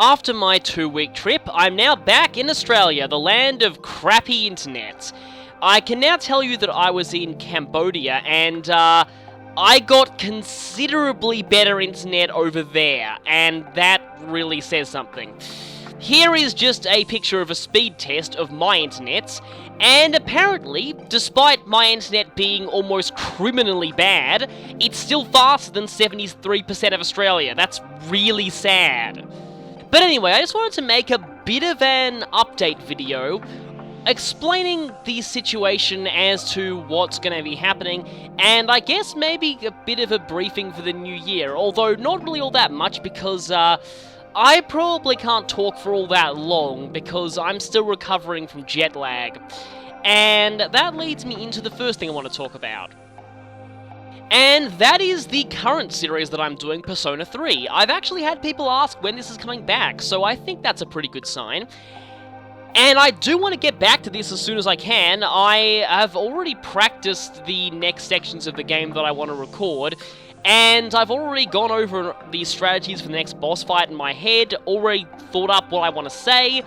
After my 2-week trip, I'm now back in Australia, the land of crappy internet. I can now tell you that I was in Cambodia, and I got considerably better internet over there, and that really says something. Here is just a picture of a speed test of my internet, and apparently, despite my internet being almost criminally bad, it's still faster than 73% of Australia. That's really sad. But anyway, I just wanted to make a bit of an update video explaining the situation as to what's going to be happening, and I guess maybe a bit of a briefing for the new year, although not really all that much because I probably can't talk for all that long because I'm still recovering from jet lag. And that leads me into the first thing I want to talk about. And that is the current series that I'm doing, Persona 3. I've actually had people ask when this is coming back, so I think that's a pretty good sign. And I do want to get back to this as soon as I can. I have already practiced the next sections of the game that I want to record, and I've already gone over the strategies for the next boss fight in my head, already thought up what I want to say.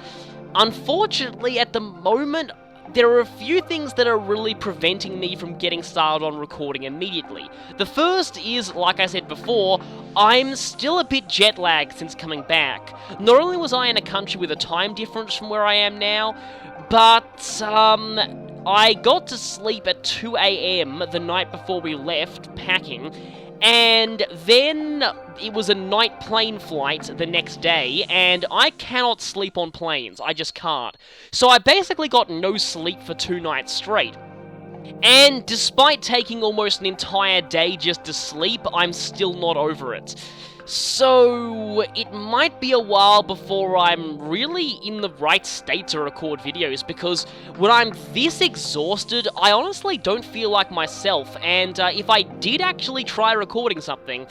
Unfortunately, at the moment, there are a few things that are really preventing me from getting started on recording immediately. The first is, like I said before, I'm still a bit jet lagged since coming back. Not only was I in a country with a time difference from where I am now, but I got to sleep at 2 AM the night before we left packing, and then it was a night plane flight the next day, and I cannot sleep on planes. I just can't. So I basically got no sleep for 2 nights straight. And despite taking almost an entire day just to sleep, I'm still not over it. So it might be a while before I'm really in the right state to record videos, because when I'm this exhausted, I honestly don't feel like myself, and if I did actually try recording something,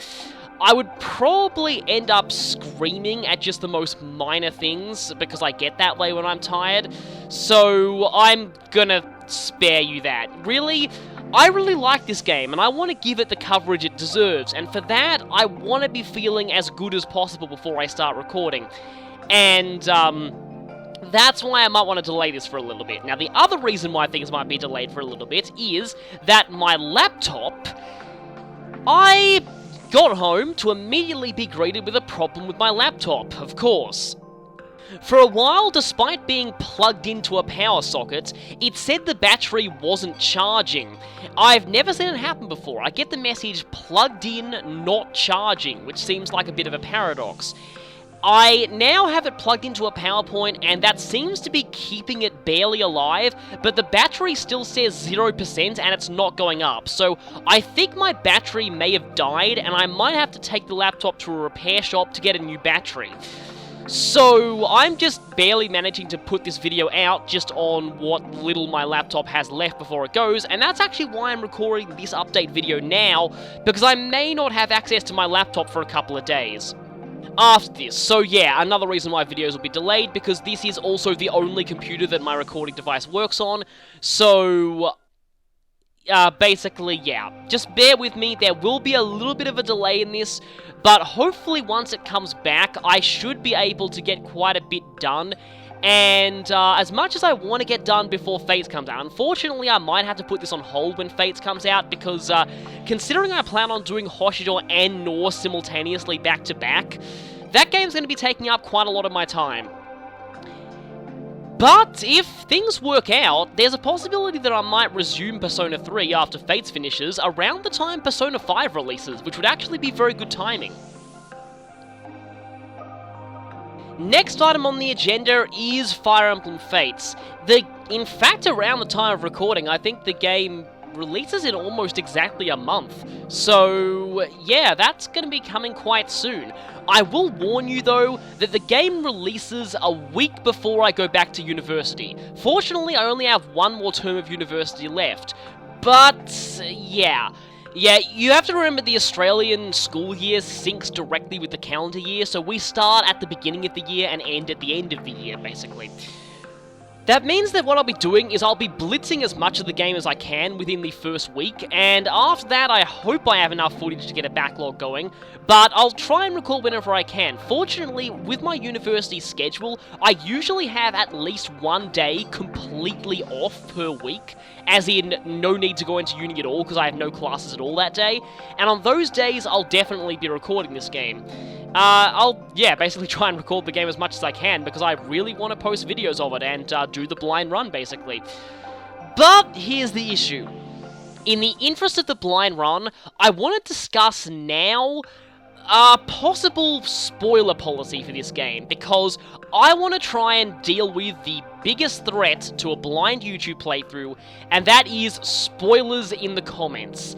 I would probably end up screaming at just the most minor things, because I get that way when I'm tired, so I'm gonna spare you that. Really, I really like this game, and I want to give it the coverage it deserves, and for that, I want to be feeling as good as possible before I start recording. And, that's why I might want to delay this for a little bit. Now, the other reason why things might be delayed for a little bit is that my laptop, I got home to immediately be greeted with a problem with my laptop, of course. For a while, despite being plugged into a power socket, it said the battery wasn't charging. I've never seen it happen before. I get the message plugged in, not charging, which seems like a bit of a paradox. I now have it plugged into a power point, and that seems to be keeping it barely alive, but the battery still says 0% and it's not going up. So I think my battery may have died, and I might have to take the laptop to a repair shop to get a new battery. So I'm just barely managing to put this video out just on what little my laptop has left before it goes, and that's actually why I'm recording this update video now, because I may not have access to my laptop for a couple of days after this. So yeah, another reason why videos will be delayed, because this is also the only computer that my recording device works on, so basically, yeah, just bear with me. There will be a little bit of a delay in this, but hopefully once it comes back, I should be able to get quite a bit done, and as much as I want to get done before Fates comes out, unfortunately I might have to put this on hold when Fates comes out, because considering I plan on doing Hoshido and Norse simultaneously back to back, that game's going to be taking up quite a lot of my time. But if things work out, there's a possibility that I might resume Persona 3 after Fates finishes around the time Persona 5 releases, which would actually be very good timing. Next item on the agenda is Fire Emblem Fates. In fact, around the time of recording, I think the game releases in almost exactly a month. So, yeah, that's going to be coming quite soon. I will warn you, though, that the game releases a week before I go back to university. Fortunately, I only have one more term of university left. But, yeah. Yeah, you have to remember the Australian school year syncs directly with the calendar year, so we start at the beginning of the year and end at the end of the year, basically. That means that what I'll be doing is I'll be blitzing as much of the game as I can within the first week, and after that I hope I have enough footage to get a backlog going, but I'll try and record whenever I can. Fortunately, with my university schedule, I usually have at least one day completely off per week, as in no need to go into uni at all because I have no classes at all that day, and on those days I'll definitely be recording this game. I'll basically try and record the game as much as I can, because I really want to post videos of it and do the blind run, basically. But here's the issue. In the interest of the blind run, I want to discuss now a possible spoiler policy for this game, because I want to try and deal with the biggest threat to a blind YouTube playthrough, and that is spoilers in the comments.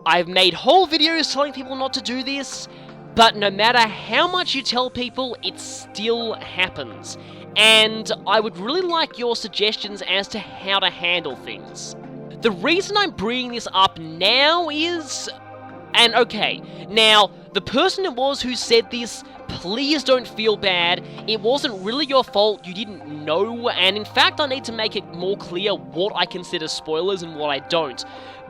I've made whole videos telling people not to do this, but no matter how much you tell people, it still happens. And I would really like your suggestions as to how to handle things. The reason I'm bringing this up now is... And okay, now, the person it was who said this, please don't feel bad. It wasn't really your fault, you didn't know, and in fact I need to make it more clear what I consider spoilers and what I don't.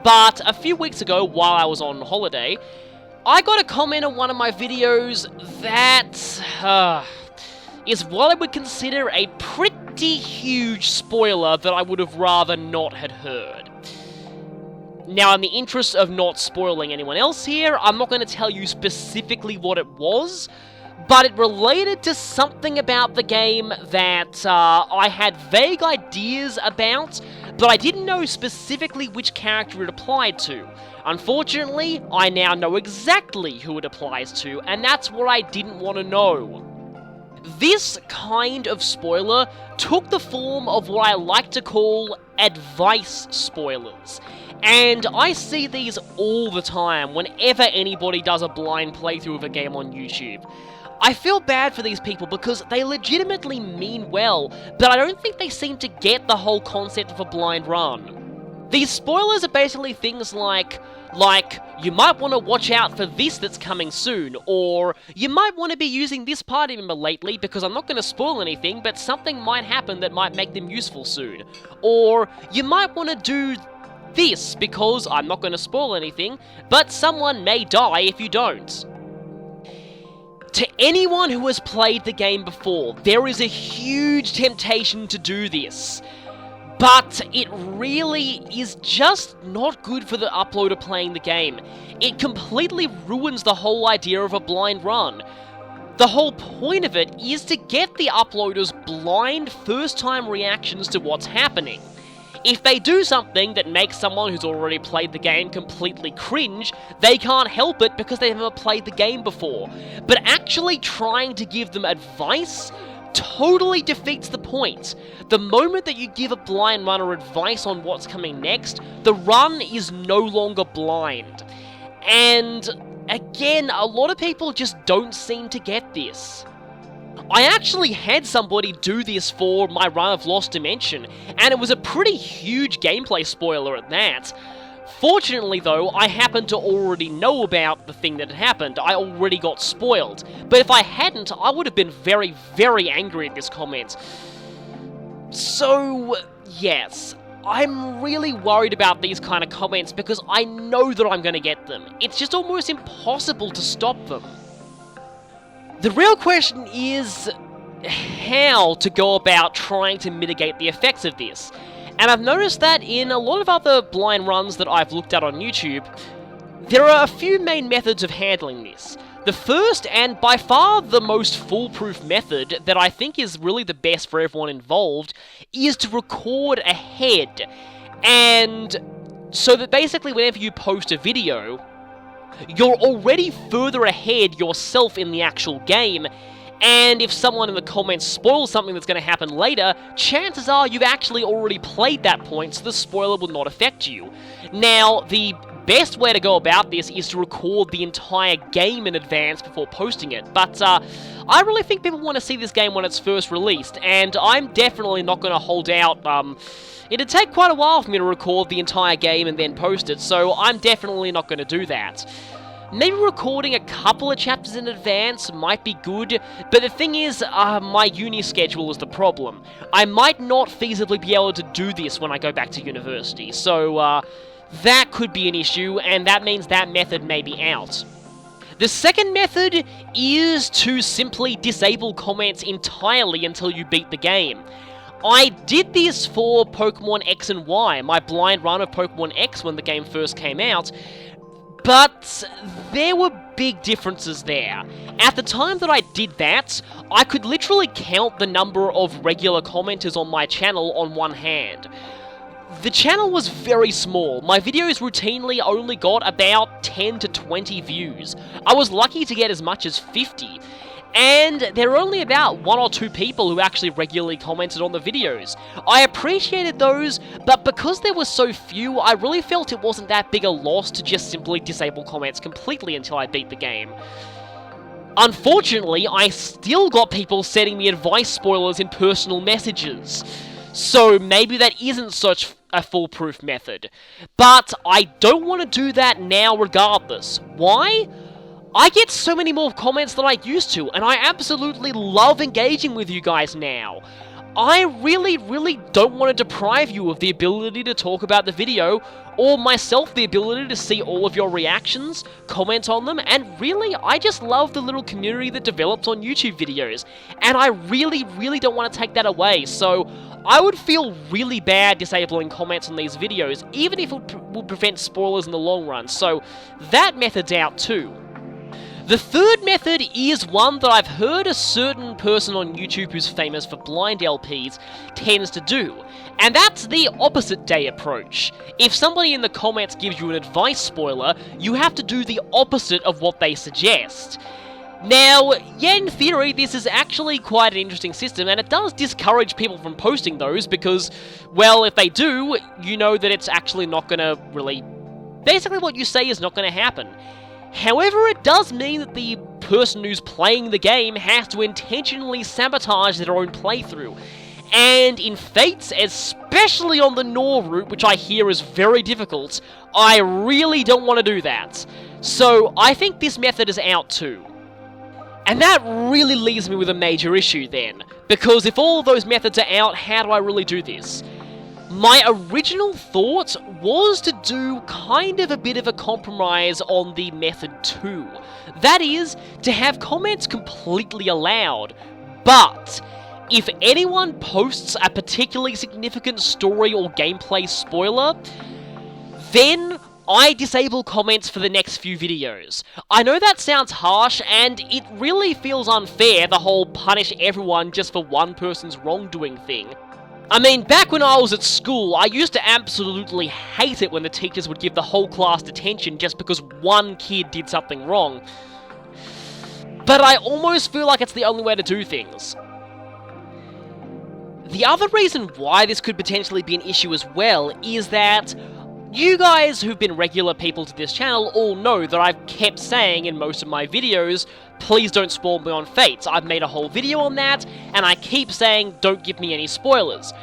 But a few weeks ago, while I was on holiday, I got a comment on one of my videos that is what I would consider a pretty huge spoiler that I would have rather not had heard. Now, in the interest of not spoiling anyone else here, I'm not going to tell you specifically what it was, but it related to something about the game that I had vague ideas about, but I didn't know specifically which character it applied to. Unfortunately, I now know exactly who it applies to, and that's what I didn't want to know. This kind of spoiler took the form of what I like to call advice spoilers. And I see these all the time whenever anybody does a blind playthrough of a game on YouTube. I feel bad for these people because they legitimately mean well, but I don't think they seem to get the whole concept of a blind run. These spoilers are basically things like, you might want to watch out for this that's coming soon, or you might want to be using this party member lately because I'm not going to spoil anything, but something might happen that might make them useful soon. Or you might want to do this because I'm not going to spoil anything, but someone may die if you don't. To anyone who has played the game before, there is a huge temptation to do this. But it really is just not good for the uploader playing the game. It completely ruins the whole idea of a blind run. The whole point of it is to get the uploaders blind first-time reactions to what's happening. If they do something that makes someone who's already played the game completely cringe, they can't help it because they've never played the game before. But actually trying to give them advice totally defeats the point. The moment that you give a blind runner advice on what's coming next, the run is no longer blind. And again, a lot of people just don't seem to get this. I actually had somebody do this for my run of Lost Dimension, and it was a pretty huge gameplay spoiler at that. Fortunately though, I happened to already know about the thing that had happened. I already got spoiled. But if I hadn't, I would have been very, very angry at this comment. So, yes, I'm really worried about these kind of comments because I know that I'm going to get them. It's just almost impossible to stop them. The real question is how to go about trying to mitigate the effects of this. And I've noticed that in a lot of other blind runs that I've looked at on YouTube, there are a few main methods of handling this. The first, and by far the most foolproof method that I think is really the best for everyone involved, is to record ahead. And so that basically whenever you post a video, you're already further ahead yourself in the actual game, and if someone in the comments spoils something that's going to happen later, chances are you've actually already played that point, so the spoiler will not affect you. Now, the best way to go about this is to record the entire game in advance before posting it, but I really think people want to see this game when it's first released, and I'm definitely not going to hold out. It'd take quite a while for me to record the entire game and then post it, so I'm definitely not going to do that. Maybe recording a couple of chapters in advance might be good, but the thing is, my uni schedule is the problem. I might not feasibly be able to do this when I go back to university, so that could be an issue, and that means that method may be out. The second method is to simply disable comments entirely until you beat the game. I did this for Pokemon X and Y, my blind run of Pokemon X when the game first came out, but there were big differences there. At the time that I did that, I could literally count the number of regular commenters on my channel on one hand. The channel was very small. My videos routinely only got about 10 to 20 views. I was lucky to get as much as 50. And there were only about 1 or 2 people who actually regularly commented on the videos. I appreciated those, but because there were so few, I really felt it wasn't that big a loss to just simply disable comments completely until I beat the game. Unfortunately, I still got people sending me advice spoilers in personal messages. So maybe that isn't such a foolproof method. But I don't want to do that now regardless. Why? I get so many more comments than I used to, and I absolutely love engaging with you guys now. I really don't want to deprive you of the ability to talk about the video, or myself the ability to see all of your reactions, comment on them, and really, I just love the little community that develops on YouTube videos, and I really don't want to take that away, so I would feel really bad disabling comments on these videos, even if it would prevent spoilers in the long run, so that method's out too. The third method is one that I've heard a certain person on YouTube who's famous for blind LPs tends to do, and that's the opposite day approach. If somebody in the comments gives you an advice spoiler, you have to do the opposite of what they suggest. Now, yeah, in theory, this is actually quite an interesting system, and it does discourage people from posting those because, well, if they do, you know that it's actually not gonna really... Basically what you say is not gonna happen. However, it does mean that the person who's playing the game has to intentionally sabotage their own playthrough. And in Fates, especially on the Nor route, which I hear is very difficult, I really don't want to do that. So I think this method is out too. And that really leaves me with a major issue then, because if all of those methods are out, how do I really do this? My original thought was to do kind of a bit of a compromise on the method 2. That is, to have comments completely allowed, but if anyone posts a particularly significant story or gameplay spoiler, then I disable comments for the next few videos. I know that sounds harsh, and it really feels unfair, the whole punish everyone just for one person's wrongdoing thing. I mean, back when I was at school, I used to absolutely hate it when the teachers would give the whole class detention just because one kid did something wrong. But I almost feel like it's the only way to do things. The other reason why this could potentially be an issue as well is that you guys who've been regular people to this channel all know that I've kept saying in most of my videos, please don't spoil me on Fates. I've made a whole video on that, and I keep saying don't give me any spoilers.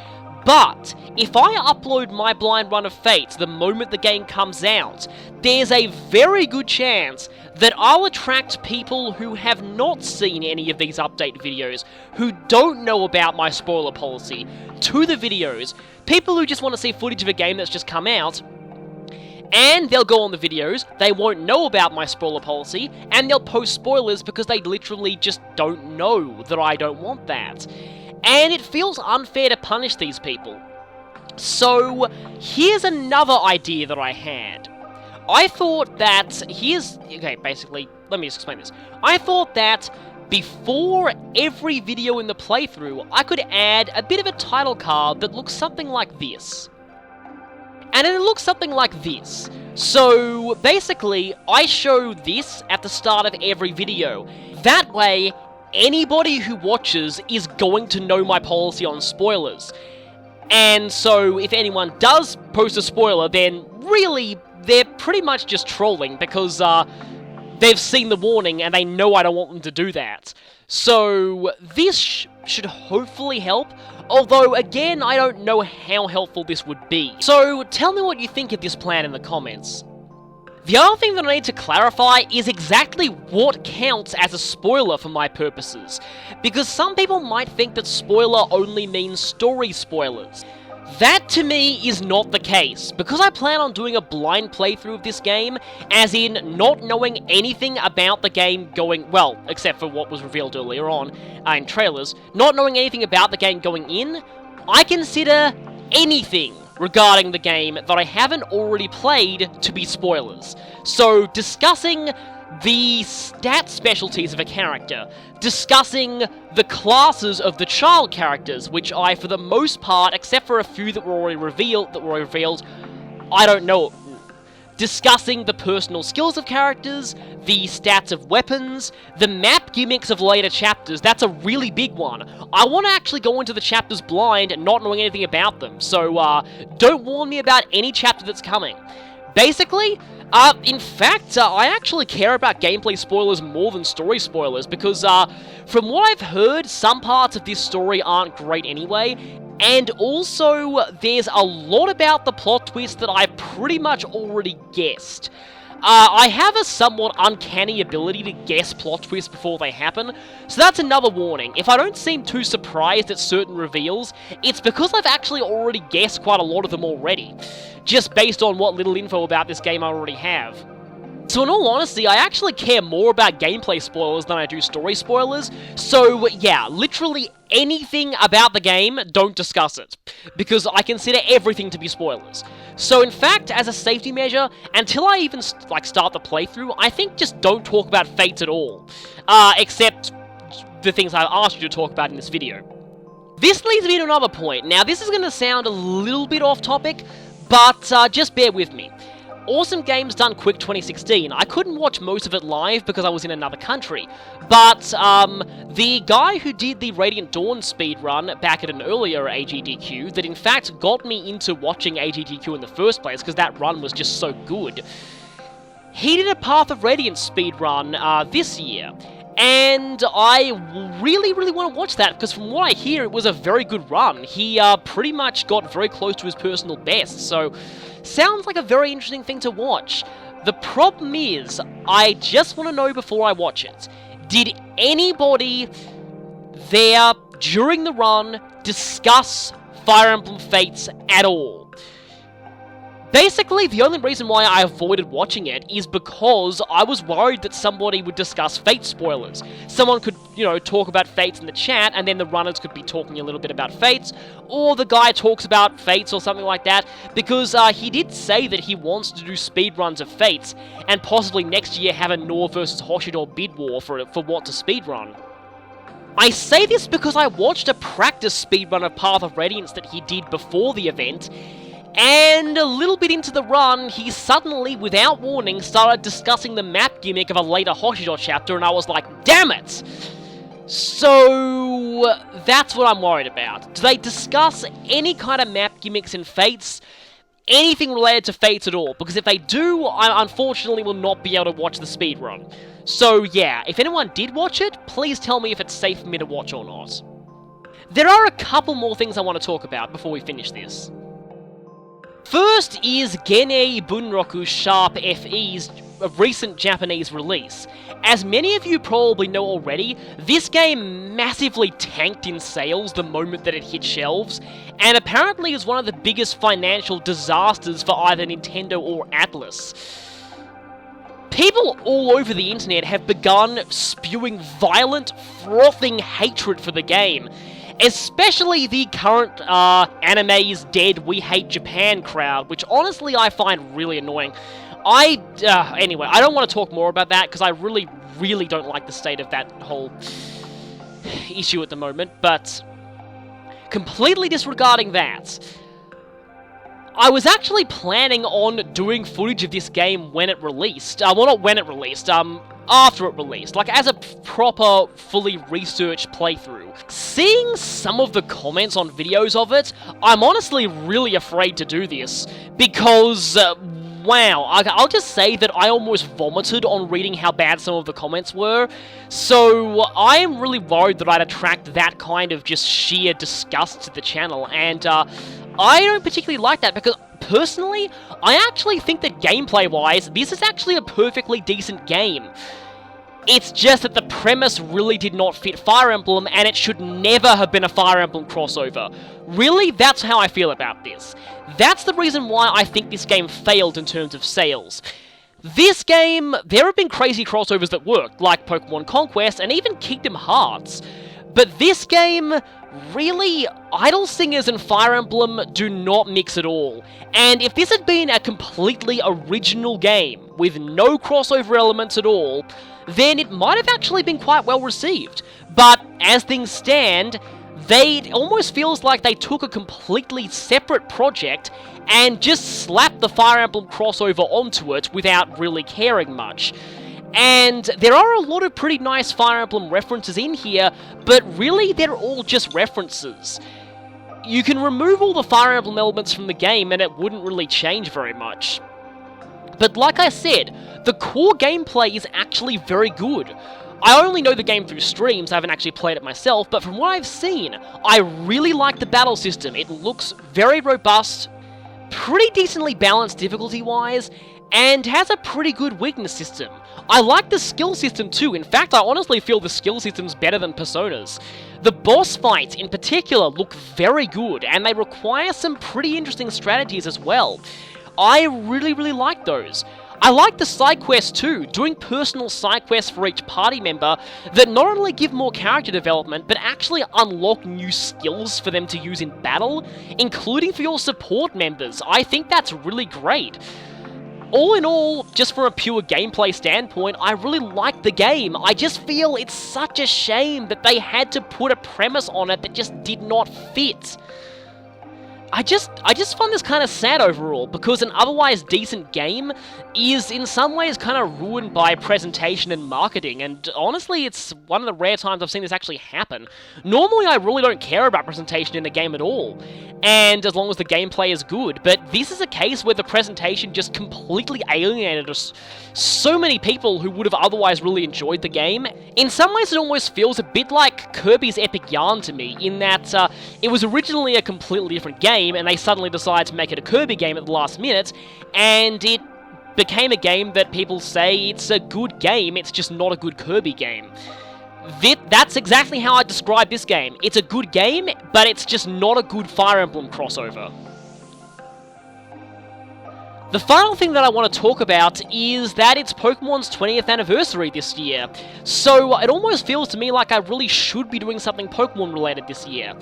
But if I upload my blind run of Fates the moment the game comes out, there's a very good chance that I'll attract people who have not seen any of these update videos, who don't know about my spoiler policy, to the videos, people who just want to see footage of a game that's just come out, and they'll go on the videos, they won't know about my spoiler policy, and they'll post spoilers because they literally just don't know that I don't want that. And it feels unfair to punish these people. So, here's another idea that I had. I thought that, okay, basically, let me just explain this. I thought that before every video in the playthrough, I could add a bit of a title card that looks something like this. And it looks something like this. So, basically, I show this at the start of every video. That way, anybody who watches is going to know my policy on spoilers. And so, if anyone does post a spoiler, then really, they're pretty much just trolling, because they've seen the warning and they know I don't want them to do that. So, this should hopefully help, although, again, I don't know how helpful this would be. So, tell me what you think of this plan in the comments. The other thing that I need to clarify is exactly what counts as a spoiler for my purposes, because some people might think that spoiler only means story spoilers. That, to me, is not the case, because I plan on doing a blind playthrough of this game, as in not knowing anything about the game going, well, except for what was revealed earlier on in trailers, not knowing anything about the game going in, I consider anything regarding the game that I haven't already played to be spoilers. So, discussing the stat specialties of a character, discussing the classes of the child characters, which I, for the most part, except for a few that were already revealed, I don't know. Discussing the personal skills of characters, the stats of weapons, the map gimmicks of later chapters. That's a really big one. I want to actually go into the chapters blind, not knowing anything about them, so don't warn me about any chapter that's coming. Basically, in fact, I actually care about gameplay spoilers more than story spoilers, because from what I've heard, some parts of this story aren't great anyway, and also there's a lot about the plot twist that I pretty much already guessed. I have a somewhat uncanny ability to guess plot twists before they happen, so that's another warning. If I don't seem too surprised at certain reveals, it's because I've actually already guessed quite a lot of them already, just based on what little info about this game I already have. So in all honesty, I actually care more about gameplay spoilers than I do story spoilers, so yeah, literally anything about the game, don't discuss it, because I consider everything to be spoilers. So in fact, as a safety measure, until I even start the playthrough, I think just don't talk about Fates at all, except the things I've asked you to talk about in this video. This leads me to another point. Now this is going to sound a little bit off topic, but just bear with me. Awesome Games Done Quick 2016. I couldn't watch most of it live because I was in another country, but the guy who did the Radiant Dawn speedrun back at an earlier AGDQ, that in fact got me into watching AGDQ in the first place because that run was just so good, he did a Path of Radiance speedrun this year. And I really want to watch that, because from what I hear, it was a very good run. He pretty much got very close to his personal best, so sounds like a very interesting thing to watch. The problem is, I just want to know before I watch it, did anybody there during the run discuss Fire Emblem Fates at all? Basically, the only reason why I avoided watching it is because I was worried that somebody would discuss Fate spoilers. Someone could, talk about Fates in the chat, and then the runners could be talking a little bit about Fates, or the guy talks about Fates or something like that, because he did say that he wants to do speedruns of Fates, and possibly next year have a Nor versus Hoshidor bid war for what to speedrun. I say this because I watched a practice speedrun of Path of Radiance that he did before the event, and a little bit into the run, he suddenly, without warning, started discussing the map gimmick of a later Hoshidor chapter, and I was like, damn it! So, that's what I'm worried about. Do they discuss any kind of map gimmicks in Fates? Anything related to Fates at all? Because if they do, I unfortunately will not be able to watch the speedrun. So yeah, if anyone did watch it, please tell me if it's safe for me to watch or not. There are a couple more things I want to talk about before we finish this. First is Genei Bunroku Sharp FE's recent Japanese release. As many of you probably know already, this game massively tanked in sales the moment that it hit shelves, and apparently is one of the biggest financial disasters for either Nintendo or Atlus. People all over the internet have begun spewing violent, frothing hatred for the game, especially the current anime's dead, we hate Japan crowd, which honestly I find really annoying. Anyway, I don't want to talk more about that, because I really don't like the state of that whole issue at the moment, but completely disregarding that, I was actually planning on doing footage of this game when it released. Well, not when it released, after it released, like as a proper, fully researched playthrough. Seeing some of the comments on videos of it, I'm honestly really afraid to do this, because, wow, I'll just say that I almost vomited on reading how bad some of the comments were, so I am really worried that I'd attract that kind of just sheer disgust to the channel, and I don't particularly like that, because personally, I actually think that gameplay-wise, this is actually a perfectly decent game. It's just that the premise really did not fit Fire Emblem, and it should never have been a Fire Emblem crossover. Really, that's how I feel about this. That's the reason why I think this game failed in terms of sales. This game, there have been crazy crossovers that worked, like Pokemon Conquest and even Kingdom Hearts. But this game, really, Idol Singers and Fire Emblem do not mix at all. And if this had been a completely original game, with no crossover elements at all, then it might have actually been quite well received. But as things stand, it almost feels like they took a completely separate project and just slapped the Fire Emblem crossover onto it without really caring much. And there are a lot of pretty nice Fire Emblem references in here, but really they're all just references. You can remove all the Fire Emblem elements from the game and it wouldn't really change very much. But like I said, the core gameplay is actually very good. I only know the game through streams, I haven't actually played it myself, but from what I've seen, I really like the battle system. It looks very robust, pretty decently balanced difficulty-wise, and has a pretty good weakness system. I like the skill system too. In fact, I honestly feel the skill system's better than Persona's. The boss fights in particular look very good, and they require some pretty interesting strategies as well. I really like those. I like the side quests too, doing personal side quests for each party member that not only give more character development, but actually unlock new skills for them to use in battle, including for your support members. I think that's really great. All in all, just from a pure gameplay standpoint, I really like the game. I just feel it's such a shame that they had to put a premise on it that just did not fit. I just find this kind of sad overall, because an otherwise decent game is in some ways kind of ruined by presentation and marketing, and honestly, it's one of the rare times I've seen this actually happen. Normally, I really don't care about presentation in a game at all, and as long as the gameplay is good, but this is a case where the presentation just completely alienated us. So many people who would have otherwise really enjoyed the game. In some ways, it almost feels a bit like Kirby's Epic Yarn to me, in that it was originally a completely different game, and they suddenly decided to make it a Kirby game at the last minute, and it became a game that people say it's a good game, it's just not a good Kirby game. That's exactly how I describe this game. It's a good game, but it's just not a good Fire Emblem crossover. The final thing that I want to talk about is that it's Pokemon's 20th anniversary this year, so it almost feels to me like I really should be doing something Pokemon related this year.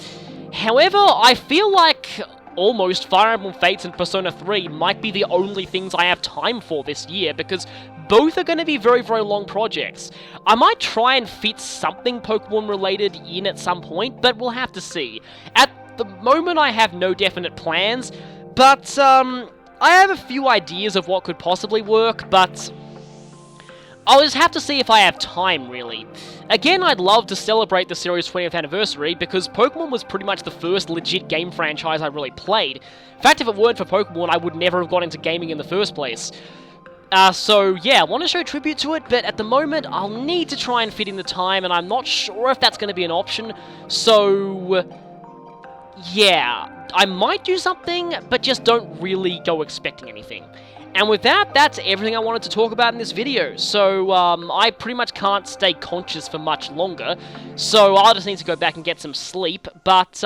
However, I feel like almost Fire Emblem Fates and Persona 3 might be the only things I have time for this year, because both are going to be very long projects. I might try and fit something Pokemon related in at some point, but we'll have to see. At the moment I have no definite plans, but I have a few ideas of what could possibly work, but I'll just have to see if I have time, really. Again, I'd love to celebrate the series' 20th anniversary, because Pokemon was pretty much the first legit game franchise I really played. In fact, if it weren't for Pokemon, I would never have got into gaming in the first place. So yeah, I want to show tribute to it, but at the moment, I'll need to try and fit in the time, and I'm not sure if that's going to be an option, so yeah, I might do something, but just don't really go expecting anything. And with that, that's everything I wanted to talk about in this video, so I pretty much can't stay conscious for much longer, so I'll just need to go back and get some sleep, but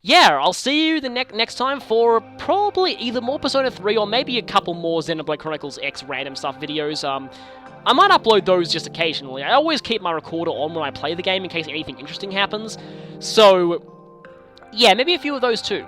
yeah, I'll see you the next time for probably either more Persona 3 or maybe a couple more Xenoblade Chronicles X random stuff videos. I might upload those just occasionally. I always keep my recorder on when I play the game in case anything interesting happens, so yeah, maybe a few of those too.